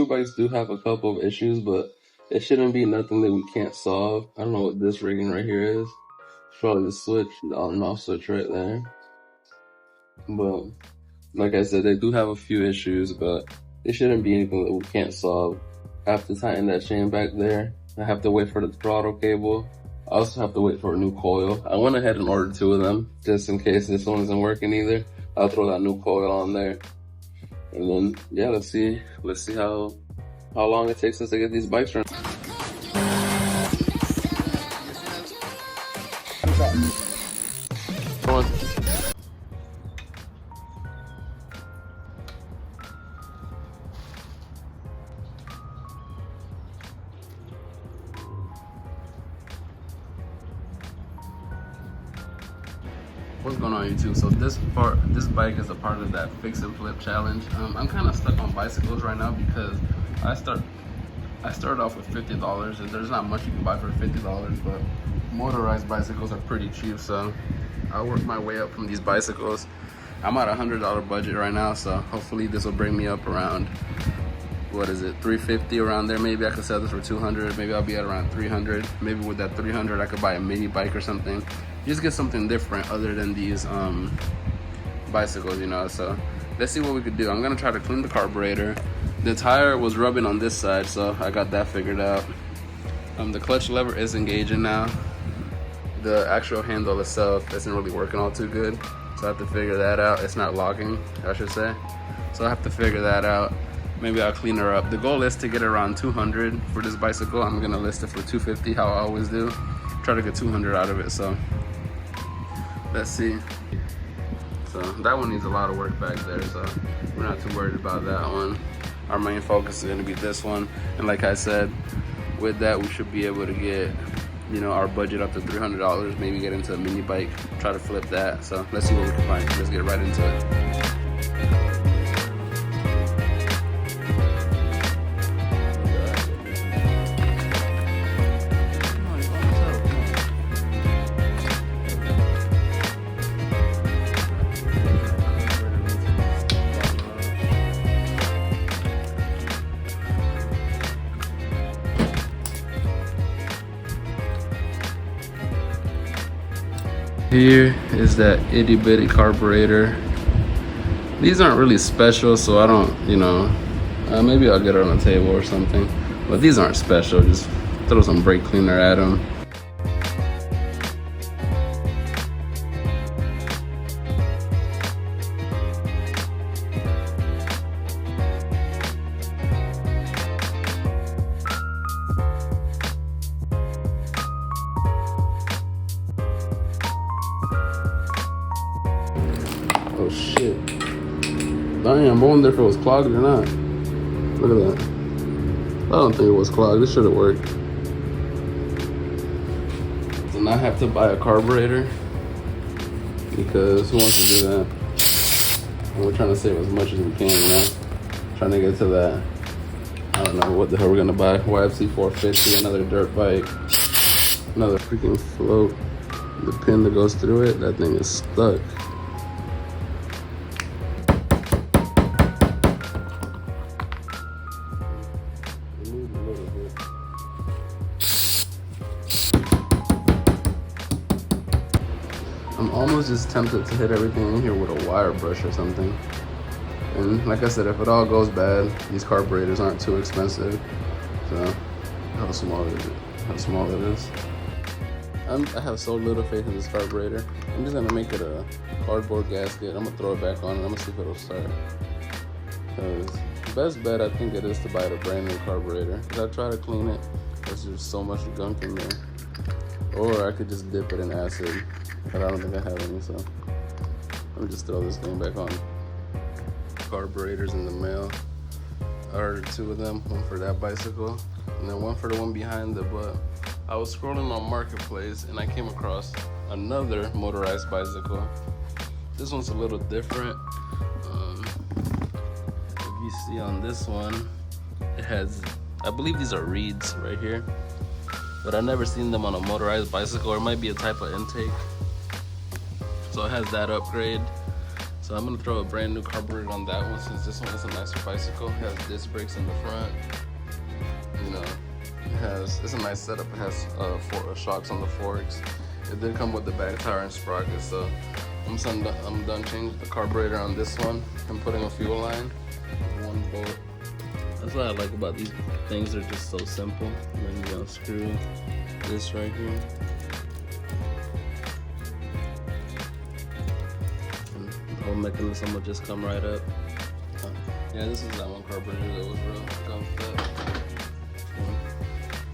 bikes do have a couple of issues, but it shouldn't be nothing that we can't solve. I don't know what this rigging right here is. It's probably the switch, the on and off switch right there. But like I said, they do have a few issues, but it shouldn't be anything that we can't solve. I have to tighten that chain back there. I have to wait for the throttle cable. I also have to wait for a new coil. I went ahead and ordered 2 of them, just in case this one isn't working either. I'll throw that new coil on there. And then, yeah, let's see how long it takes us to get these bikes running. Come on. What's going on, YouTube? So this bike is a part of that fix and flip challenge. I'm kind of stuck on bicycles right now because I started off with $50, and there's not much you can buy for $50, but motorized bicycles are pretty cheap, so I work my way up from these bicycles. I'm at a $100 budget right now, so hopefully this will bring me up around, what is it, $350 around there. Maybe I could sell this for $200. Maybe I'll be at around $300. Maybe with that $300 I could buy a mini bike or something. Just get something different other than these bicycles, you know. So let's see what we could do. I'm gonna try to clean the carburetor. The tire was rubbing on this side, so I got that figured out. The clutch lever is engaging now. The actual handle itself isn't really working all too good, so I have to figure that out. It's not locking, I should say. So I have to figure that out. Maybe I'll clean her up. The goal is to get around 200 for this bicycle. I'm gonna list it for 250, how I always do. Try to get 200 out of it, so let's see. So that one needs a lot of work back there, so we're not too worried about that one. Our main focus is gonna be this one. And like I said, with that, we should be able to get, you know, our budget up to $300, maybe get into a mini bike, try to flip that. So let's see what we can find. Let's get right into it. Here is that itty bitty carburetor. These aren't really special, so I don't, you know, maybe I'll get it on the table or something. But these aren't special, just throw some brake cleaner at them. Oh shit. Damn, I wonder if it was clogged or not. Look at that. I don't think it was clogged. It should have worked. So now I have to buy a carburetor because who wants to do that? And we're trying to save as much as we can, you know? Trying to get to that. I don't know what the hell we're gonna buy. YFC 450, another dirt bike, another freaking float. The pin that goes through it, that thing is stuck. I'm almost just tempted to hit everything in here with a wire brush or something. And like I said, if it all goes bad, these carburetors aren't too expensive. So how small is it? How small it is. I have so little faith in this carburetor. I'm just gonna make it a cardboard gasket. I'm gonna throw it back on and I'm gonna see if it'll start. Cause best bet I think it is to buy a brand new carburetor. Cause I try to clean it, there's just so much gunk in there. Or I could just dip it in acid, but I don't think I have any, so let me just throw this thing back on. Carburetors in the mail. I ordered 2 of them, one for that bicycle, and then one for the one behind it. But I was scrolling on Marketplace and I came across another motorized bicycle. This one's a little different. If you see on this one, it has, I believe these are reeds right here, but I've never seen them on a motorized bicycle, or it might be a type of intake. So it has that upgrade. So I'm gonna throw a brand new carburetor on that one, since this one is a nicer bicycle. It has disc brakes in the front. You know, it's a nice setup. It has shocks on the forks. It did come with the back tire and sprockets. So I'm done changing the carburetor on this one. I'm putting a fuel line, one bolt. That's what I like about these things. They're just so simple. And then you unscrew this right here. And the whole mechanism will just come right up. Yeah, this is that one carburetor that was real gunked up.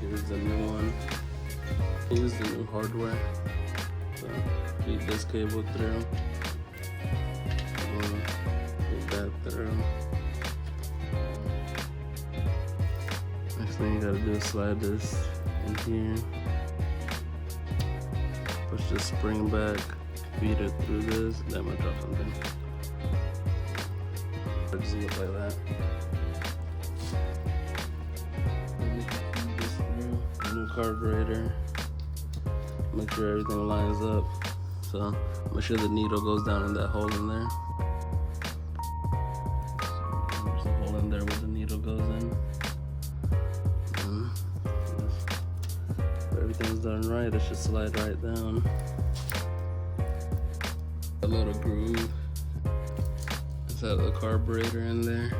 Here's the new one. Here's the new hardware. So feed this cable through. Feed that through. Next thing you gotta do is slide this in here. Push the spring back. Feed it through this. Then I'm gonna drop something. Just look like that. New carburetor. Make sure everything lines up. So make sure the needle goes down in that hole in there. So there's a hole in there where the needle goes in. And if everything's done right, it should slide right down. A little groove inside the carburetor in there.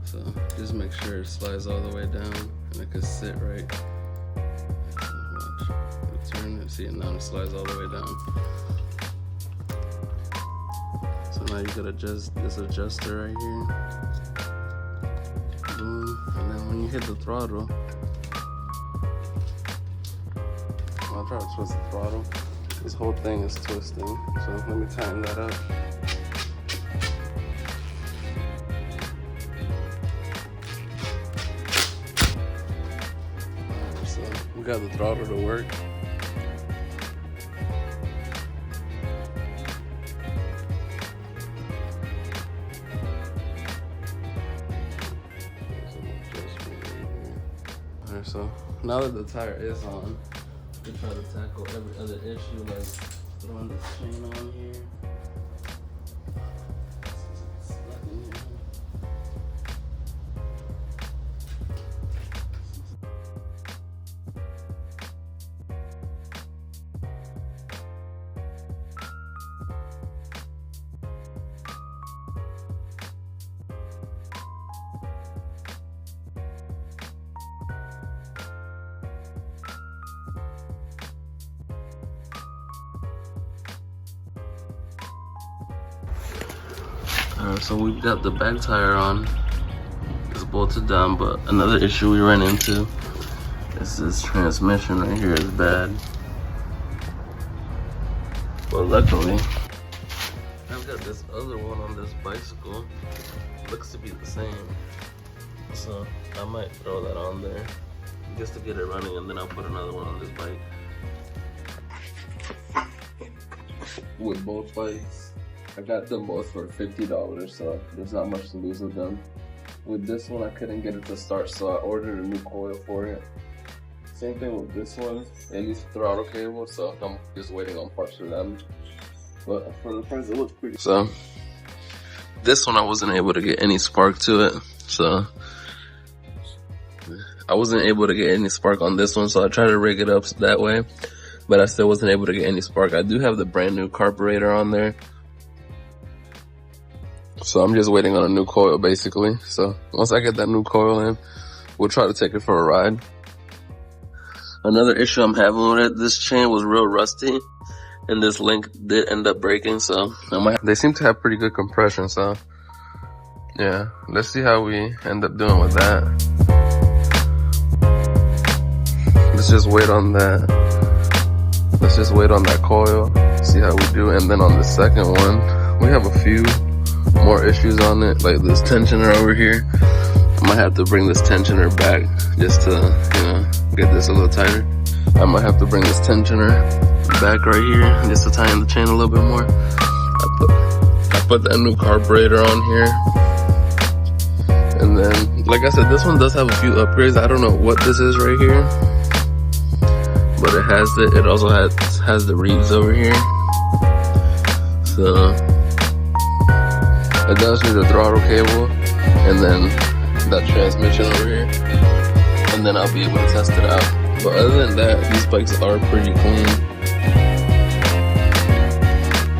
So just make sure it slides all the way down and it can sit right. Turn it, see it now, it slides all the way down. So now you gotta adjust this adjuster right here. Boom. And then when you hit the throttle, I'll try to twist the throttle. This whole thing is twisting, so let me tighten that up. Alright, so we got the throttle to work. So now that the tire is on, we try to tackle every other issue, like throwing this chain on here. So we've got the back tire on, it's bolted down, but another issue we ran into is this transmission right here is bad. But luckily, I've got this other one on this bicycle, looks to be the same. So I might throw that on there just to get it running, and then I'll put another one on this bike. With both bikes, I got them both for $50, so there's not much to lose with them. With this one, I couldn't get it to start, so I ordered a new coil for it. Same thing with this one, it needs throttle cable, so I'm just waiting on parts for them. But for the price, it looks pretty. So this one, I wasn't able to get any spark to it, so I wasn't able to get any spark on this one, so I tried to rig it up that way, but I still wasn't able to get any spark. I do have the brand new carburetor on there, so I'm just waiting on a new coil basically. So once I get that new coil in, we'll try to take it for a ride. Another issue I'm having with it, this chain was real rusty and this link did end up breaking, so they seem to have pretty good compression, so yeah, let's see how we end up doing with that. Let's just wait on that. Let's just wait on that coil, see how we do. And then on the second one, we have a few more issues on it, like this tensioner over here. I might have to bring this tensioner back just to, you know, get this a little tighter. I might have to bring this tensioner back right here just to tighten the chain a little bit more. I put that new carburetor on here. And then, like I said, this one does have a few upgrades. I don't know what this is right here, but it has it. It also has the reeds over here. So does need a throttle cable, and then that transmission over here, and then I'll be able to test it out. But other than that, these bikes are pretty clean.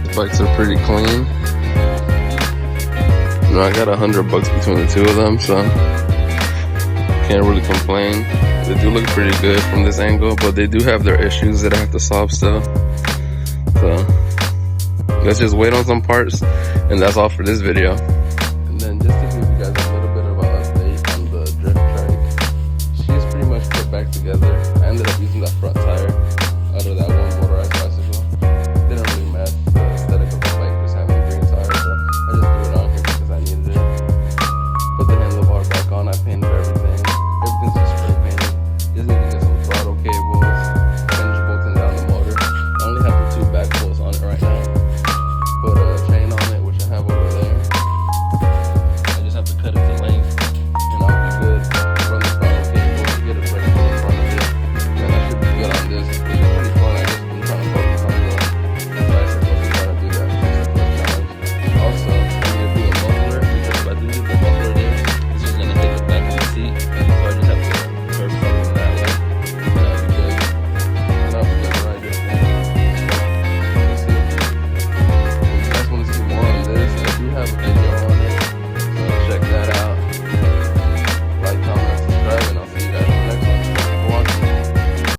These bikes are pretty clean. You know, I got $100 between the two of them, so can't really complain. They do look pretty good from this angle, but they do have their issues that I have to solve still. So let's just wait on some parts, and that's all for this video. And then just to give you guys a little bit of an update on the drift trike, she's pretty much put back together.